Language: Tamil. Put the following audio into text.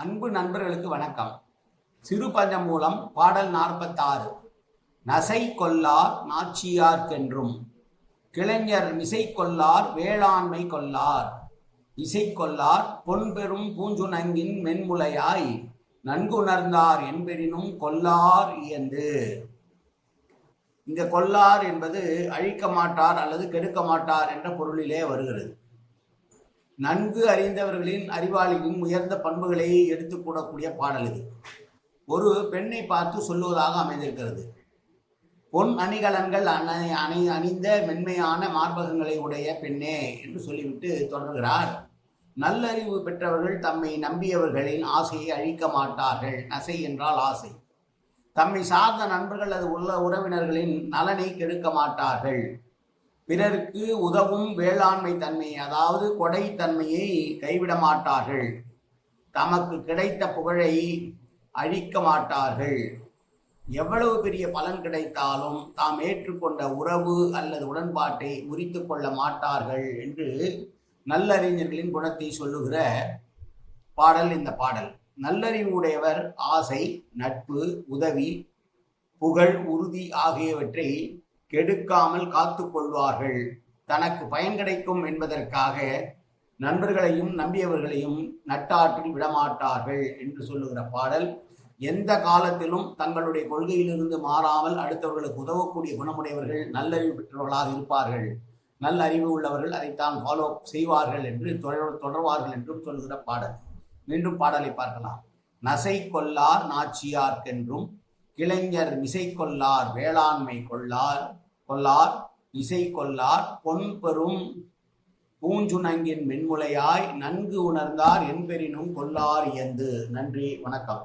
அன்பு நண்பர்களுக்கு வணக்கம். சிறு பஞ்சமூலம் பாடல் 46. நசை கொல்லார் நாச்சியார்க்கென்றும் கிளைஞர் மிசை கொல்லார் வேளாண்மை கொல்லார் இசை கொல்லார் பொன்பெரும் பூஞ்சுணங்கின் மென்முலையாய் நன்குணர்ந்தார் என்பெரினும் கொல்லார் இயந்து. இந்த கொல்லார் என்பது அழிக்க மாட்டார் அல்லது கெடுக்க மாட்டார் என்ற பொருளிலே வருகிறது. நன்கு அறிந்தவர்களின் அறிவாளிகளின் உயர்ந்த பண்புகளை எடுத்துக்கூடக்கூடிய பாடல் இது. ஒரு பெண்ணை பார்த்து சொல்லுவதாக அமைந்திருக்கிறது. பொன் அணிகலன்கள் அணிந்த மென்மையான மார்பகங்களை உடைய பெண்ணே என்று சொல்லிவிட்டு தொடர்கிறார். நல்லறிவு பெற்றவர்கள் தம்மை நம்பியவர்களின் ஆசையை அழிக்க மாட்டார்கள். நசை என்றால் ஆசை. தம்மை சார்ந்த நண்பர்கள் அது உள்ள உறவினர்களின் நலனை கெடுக்க மாட்டார்கள். பிறருக்கு உதவும் வேளாண்மை தன்மை, அதாவது கொடை தன்மையை கைவிட மாட்டார்கள். தமக்கு கிடைத்த புகழை அழிக்க மாட்டார்கள். எவ்வளவு பெரிய பலன் கிடைத்தாலும் தாம் ஏற்றுக்கொண்ட உறவு அல்லது உடன்பாட்டை முறித்து கொள்ள மாட்டார்கள் என்று நல்லறிஞர்களின் குணத்தை சொல்லுகிற பாடல் இந்த பாடல். நல்லறிவு உடையவர் ஆசை, நட்பு, உதவி, புகழ், உறுதி ஆகியவற்றை கெடுக்காமல் காத்து கொள்வார்கள். தனக்கு பயன் கிடைக்கும் என்பதற்காக நண்பர்களையும் நம்பியவர்களையும் நட்டாற்றில் விடமாட்டார்கள் என்று சொல்லுகிற பாடல். எந்த காலத்திலும் தங்களுடைய கொள்கையிலிருந்து மாறாமல் அடுத்தவர்களுக்கு உதவக்கூடிய குணமுடையவர்கள் நல்லறிவு பெற்றவர்களாக இருப்பார்கள். நல்ல அறிவு உள்ளவர்கள் அதைத்தான் ஃபாலோ செய்வார்கள் என்று தொடர்வார்கள் என்றும் சொல்லுகிற பாடல். மீண்டும் பாடலை பார்க்கலாம். நசை கொல்லார் நாச்சியார்க்கென்றும் கிளைஞர் மிசை கொல்லார் வேளாண்மை கொல்லார் இசை கொல்லார் பொன்பெரும் பூஞ்சுணங்கின் மென்முலையாய் நன்கு உணர்ந்தார் என்பெரினும் கொல்லார் இயந்து. நன்றி, வணக்கம்.